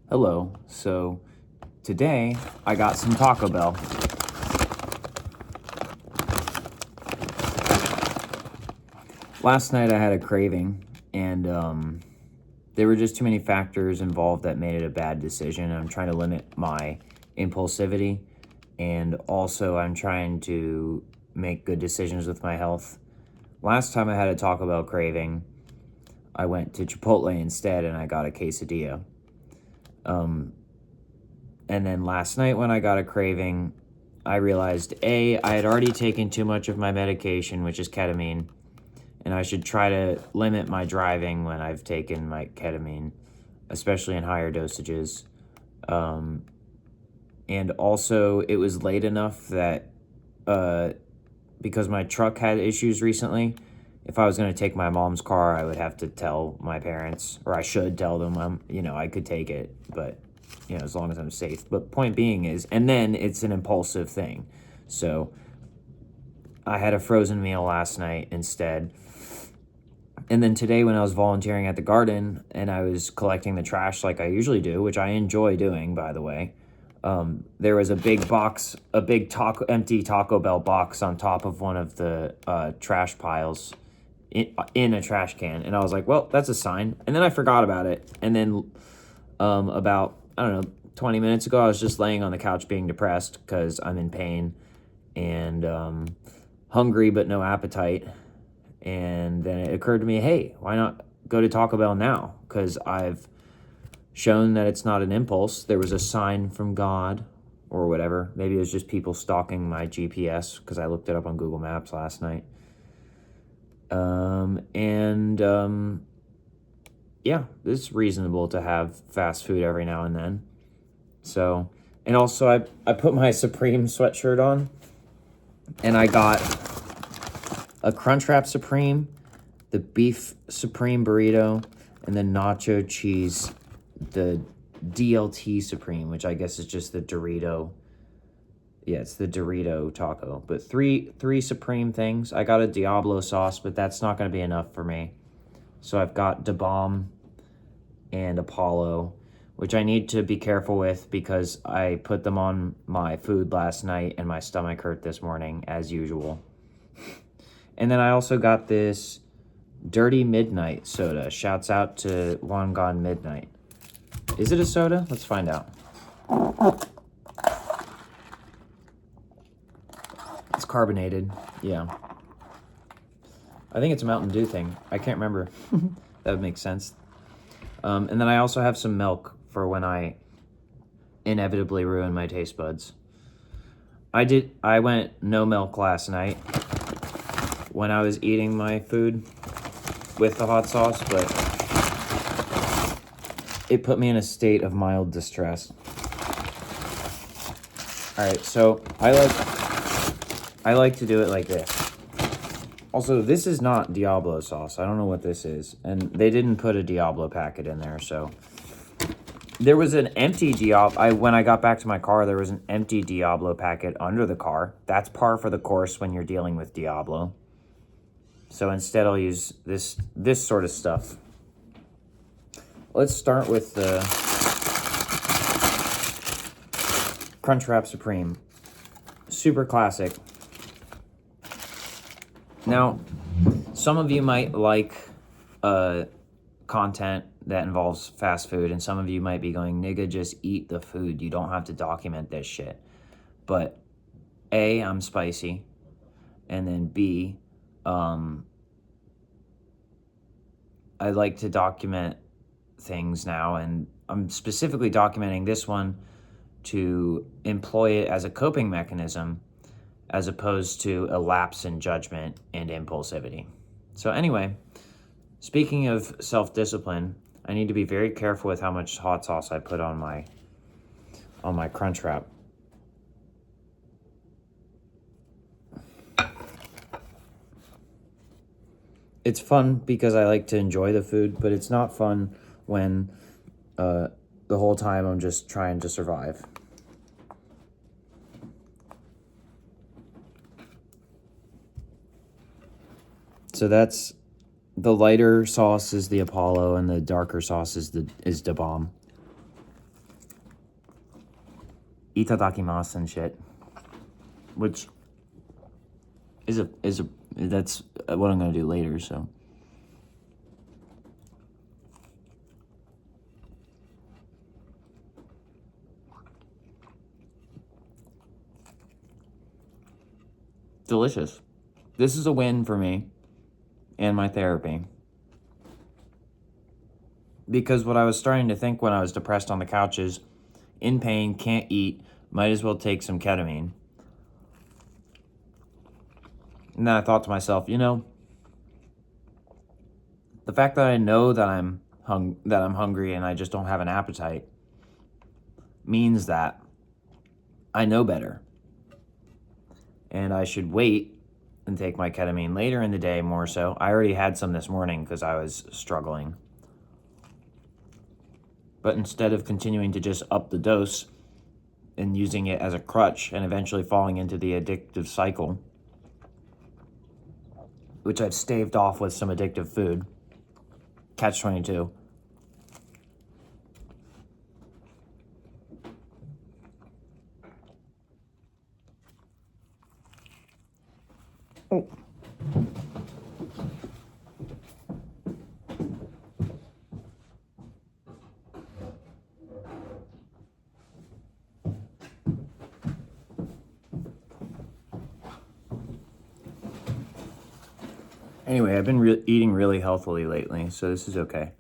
Hello. So today I got some Taco Bell. Last night I had a craving, and there were just too many factors involved that made it a bad decision. I'm trying to limit my impulsivity, and also I'm trying to make good decisions with my health. Last time I had a Taco Bell craving, I went to Chipotle instead, and I got a quesadilla. And then last night when I got a craving, I realized I had already taken too much of my medication, which is ketamine, and I should try to limit my driving when I've taken my ketamine, especially in higher dosages. And also, it was late enough that because my truck had issues recently, if I was going to take my mom's car, I would have to tell my parents, or I should tell them, I could take it, but as long as I'm safe. But point being is, and then it's an impulsive thing. So I had a frozen meal last night instead. And then today when I was volunteering at the garden and I was collecting the trash like I usually do, which I enjoy doing, by the way, there was a big empty Taco Bell box on top of one of the trash piles in a trash can. And I was like, well, that's a sign. And then I forgot about it. And then about, I don't know, 20 minutes ago, I was just laying on the couch being depressed because I'm in pain and hungry but no appetite. And then it occurred to me, hey, why not go to Taco Bell now? Because I've shown that it's not an impulse. There was a sign from God or whatever. Maybe it was just people stalking my GPS because I looked it up on Google Maps last night. Yeah, it's reasonable to have fast food every now and then. So, and also I put my Supreme sweatshirt on and I got a Crunchwrap Supreme, the Beef Supreme Burrito, and the Nacho Cheese, the DLT Supreme, which I guess is just the Dorito. Yeah, it's the Dorito taco. But three Supreme things. I got a Diablo sauce, but that's not going to be enough for me. So I've got Da Bomb and Apollo, which I need to be careful with because I put them on my food last night and my stomach hurt this morning, as usual. And then I also got this Dirty Midnight soda. Shouts out to Long Gone Midnight. Is it a soda? Let's find out. It's carbonated. Yeah. I think it's a Mountain Dew thing. I can't remember. That would make sense. And then I also have some milk for when I inevitably ruin my taste buds. I went no milk last night when I was eating my food with the hot sauce, but it put me in a state of mild distress. All right, so I like to do it like this. Also, this is not Diablo sauce. I don't know what this is. And they didn't put a Diablo packet in there, so. There was an empty Diablo. When I got back to my car, there was an empty Diablo packet under the car. That's par for the course when you're dealing with Diablo. So instead, I'll use this sort of stuff. Let's start with the Crunchwrap Supreme. Super classic. Now, some of you might like content that involves fast food, and some of you might be going, nigga, just eat the food. You don't have to document this shit. But A, I'm spicy, and then B, I like to document things now, and I'm specifically documenting this one to employ it as a coping mechanism as opposed to a lapse in judgment and impulsivity. So anyway, speaking of self-discipline, I need to be very careful with how much hot sauce I put on my Crunchwrap. It's fun because I like to enjoy the food, but it's not fun when the whole time I'm just trying to survive. So that's the lighter sauce is the Apollo, and the darker sauce is Da Bomb. itadakimasu and shit, which is that's what I'm gonna do later. So delicious. This is a win for me and my therapy. Because what I was starting to think when I was depressed on the couch is, in pain, can't eat, might as well take some ketamine. And then I thought to myself, the fact that I know that I'm hungry and I just don't have an appetite means that I know better. And I should wait and take my ketamine later in the day more so. I already had some this morning because I was struggling. But instead of continuing to just up the dose and using it as a crutch and eventually falling into the addictive cycle, which I've staved off with some addictive food, Catch-22. Oh. Anyway, I've been eating really healthily lately, so this is okay.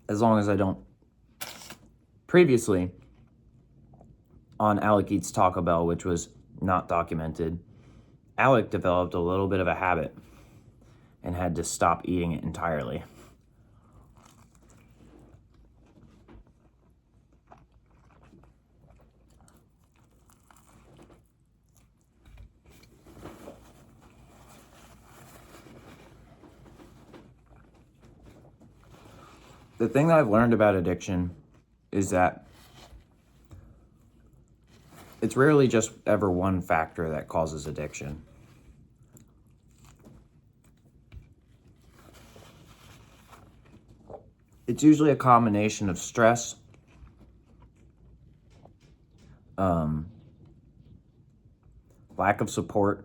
As long as I don't... Previously, on Alec Eats Taco Bell, which was not documented, Alec developed a little bit of a habit and had to stop eating it entirely. The thing that I've learned about addiction is that it's rarely just ever one factor that causes addiction. It's usually a combination of stress, lack of support,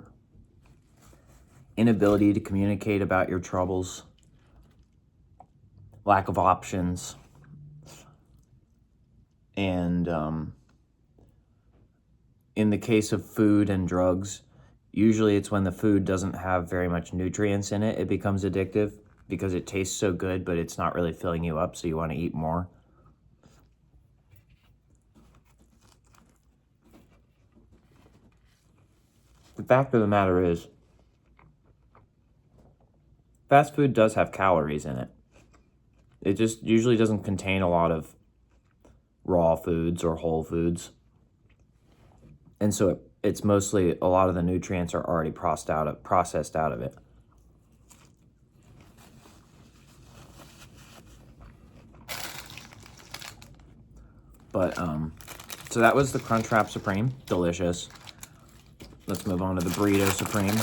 inability to communicate about your troubles, lack of options, and in the case of food and drugs, usually it's when the food doesn't have very much nutrients in it, it becomes addictive because it tastes so good, but it's not really filling you up, so you want to eat more. The fact of the matter is, fast food does have calories in it. It just usually doesn't contain a lot of raw foods or whole foods. And so it's mostly, a lot of the nutrients are already processed out of it. But, so that was the Crunchwrap Supreme. Delicious. Let's move on to the Burrito Supreme.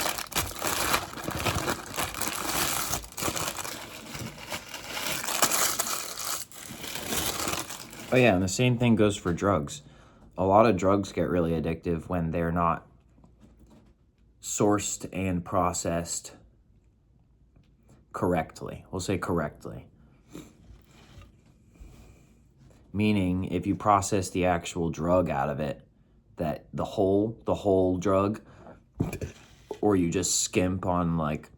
Oh yeah, and the same thing goes for drugs. A lot of drugs get really addictive when they're not sourced and processed correctly. We'll say correctly. Meaning, if you process the actual drug out of it, that the whole drug, or you just skimp on like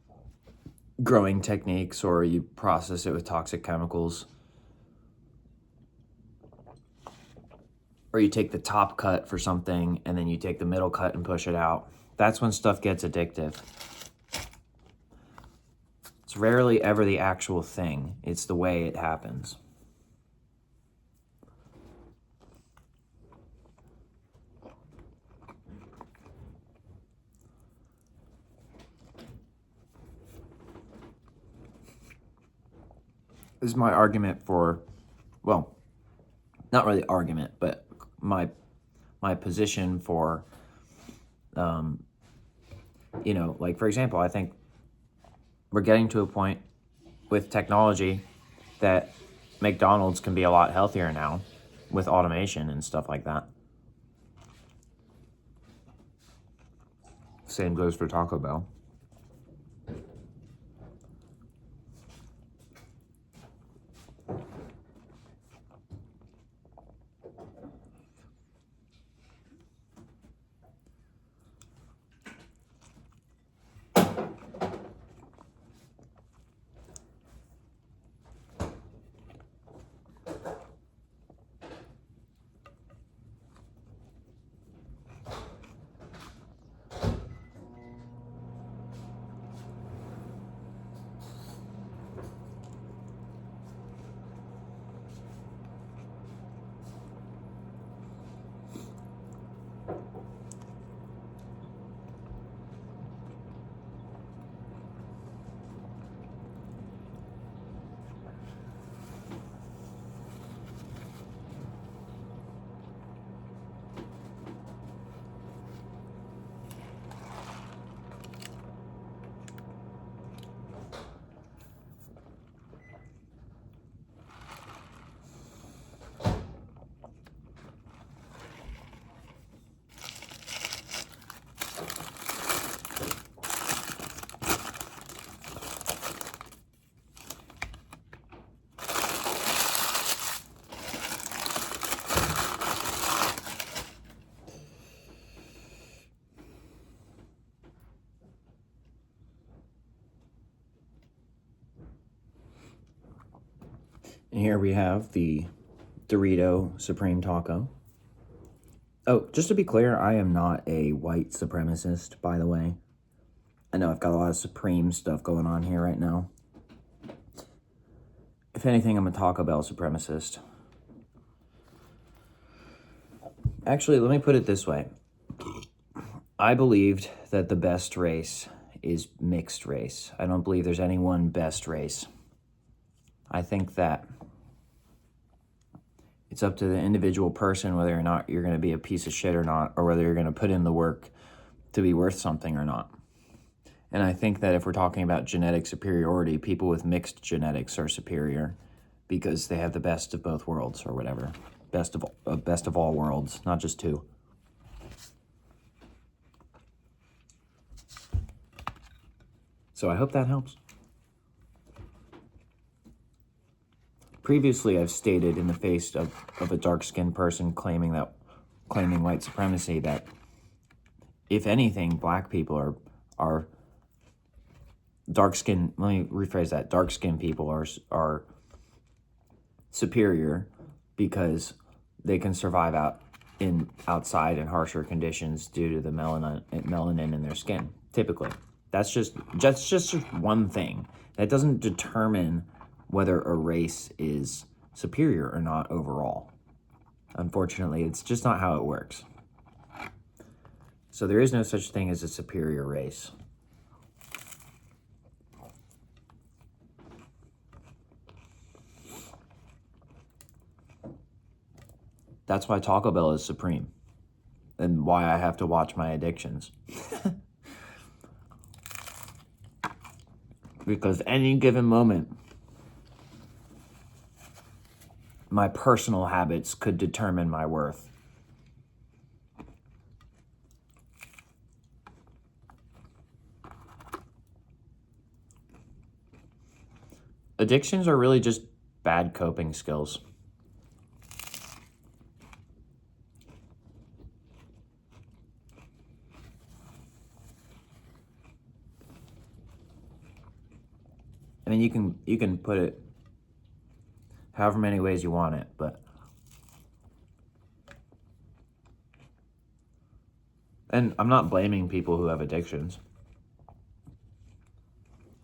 growing techniques, or you process it with toxic chemicals, or you take the top cut for something and then you take the middle cut and push it out, that's when stuff gets addictive. It's rarely ever the actual thing, it's the way it happens. This is my argument for, well, not really argument, but my position for, like, for example, I think we're getting to a point with technology that McDonald's can be a lot healthier now with automation and stuff like that. Same goes for Taco Bell. And here we have the Dorito Supreme Taco. Oh, just to be clear, I am not a white supremacist, by the way. I know I've got a lot of Supreme stuff going on here right now. If anything, I'm a Taco Bell supremacist. Actually, let me put it this way. I believed that the best race is mixed race. I don't believe there's any one best race. I think that it's up to the individual person whether or not you're going to be a piece of shit or not, or whether you're going to put in the work to be worth something or not. And I think that if we're talking about genetic superiority, people with mixed genetics are superior because they have the best of both worlds or whatever. Best of all worlds, not just two. So I hope that helps. Previously, I've stated in the face of a dark-skinned person claiming white supremacy that, if anything, black people are dark-skinned. Let me rephrase that. Dark-skinned people are superior because they can survive outside in harsher conditions due to the melanin in their skin. Typically, that's just one thing. That doesn't determine whether a race is superior or not overall. Unfortunately, it's just not how it works. So there is no such thing as a superior race. That's why Taco Bell is supreme, and why I have to watch my addictions. Because any given moment, my personal habits could determine my worth. Addictions are really just bad coping skills. I mean, you can put it however many ways you want it, but and I'm not blaming people who have addictions.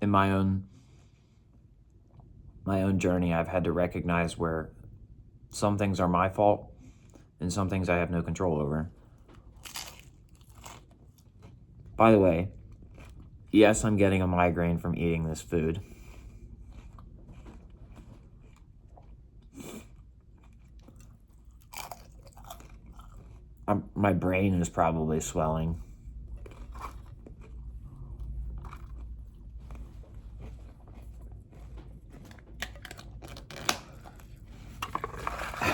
In my own journey, I've had to recognize where some things are my fault and some things I have no control over. By the way, yes, I'm getting a migraine from eating this food. My brain is probably swelling.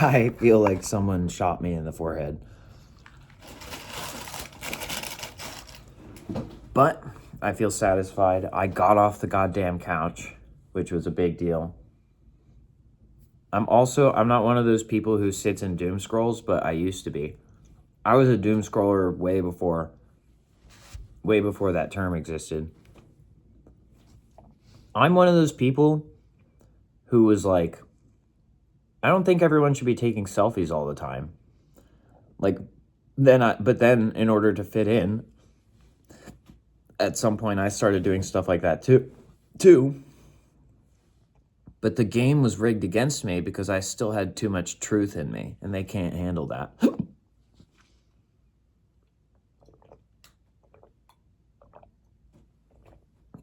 I feel like someone shot me in the forehead. But I feel satisfied. I got off the goddamn couch, which was a big deal. I'm not one of those people who sits and doom scrolls, but I used to be. I was a doom scroller way before that term existed. I'm one of those people who was like, I don't think everyone should be taking selfies all the time. But then in order to fit in, at some point I started doing stuff like that too. But the game was rigged against me because I still had too much truth in me, and they can't handle that.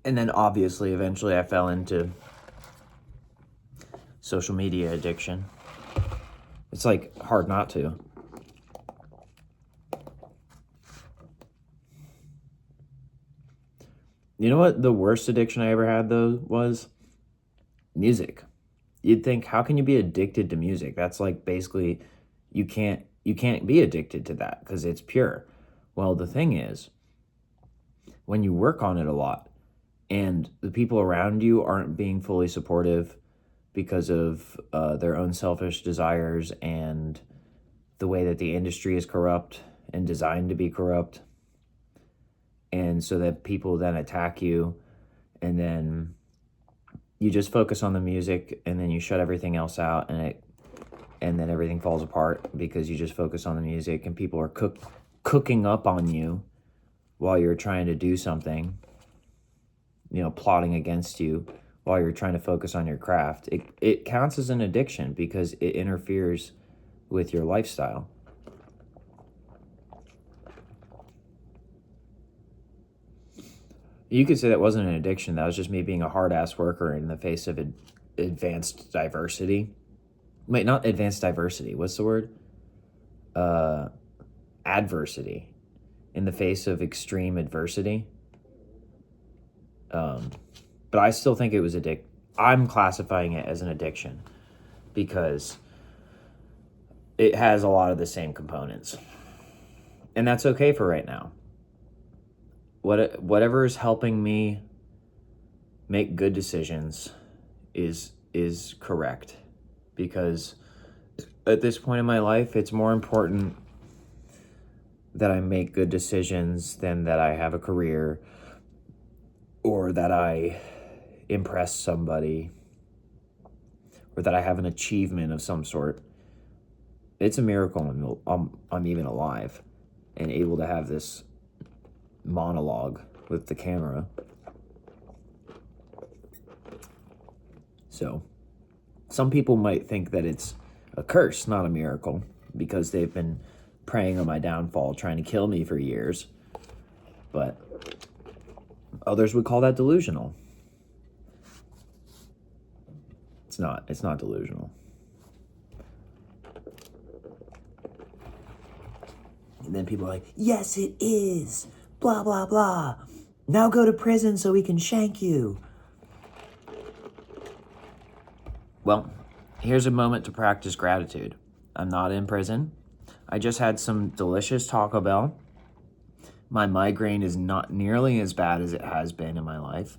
And then obviously, eventually I fell into social media addiction. It's like hard not to. You know what the worst addiction I ever had though was? Music. You'd think, how can you be addicted to music? That's like basically you can't be addicted to that because it's pure. Well, the thing is, when you work on it a lot and the people around you aren't being fully supportive because of their own selfish desires and the way that the industry is corrupt and designed to be corrupt, and so that people then attack you, and then you just focus on the music, and then you shut everything else out, and then everything falls apart because you just focus on the music, and people are cooking up on you while you're trying to do something, plotting against you while you're trying to focus on your craft. It counts as an addiction because it interferes with your lifestyle. You could say that wasn't an addiction. That was just me being a hard-ass worker in the face of advanced diversity. Wait, not advanced diversity. What's the word? Adversity. In the face of extreme adversity. But I still think it was I'm classifying it as an addiction because it has a lot of the same components. And that's okay for right now. Whatever is helping me make good decisions is correct, because at this point in my life, it's more important that I make good decisions than that I have a career or that I impress somebody or that I have an achievement of some sort. It's a miracle I'm even alive and able to have this monologue with the camera. So some people might think that it's a curse, not a miracle, because they've been preying on my downfall, trying to kill me for years. But others would call that delusional. It's not delusional. And then people are like, yes, it is. Blah, blah, blah. Now go to prison so we can shank you. Well, here's a moment to practice gratitude. I'm not in prison. I just had some delicious Taco Bell. My migraine is not nearly as bad as it has been in my life.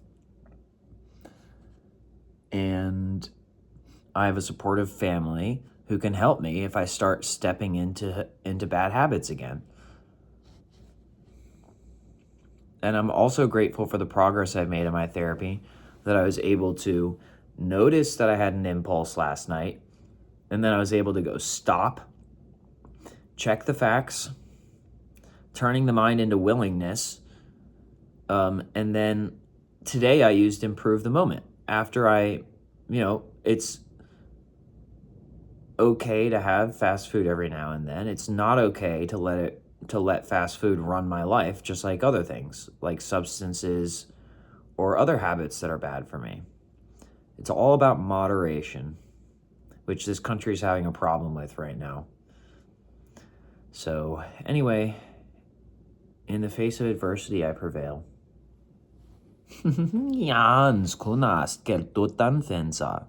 And I have a supportive family who can help me if I start stepping into bad habits again. And I'm also grateful for the progress I've made in my therapy, that I was able to notice that I had an impulse last night, and then I was able to go stop, check the facts, turning the mind into willingness, and then today I used improve the moment. After it's okay to have fast food every now and then. It's not okay to let fast food run my life, just like other things, like substances or other habits that are bad for me. It's all about moderation, which this country is having a problem with right now. So anyway, in the face of adversity, I prevail. Jans kunast keltutan fensa.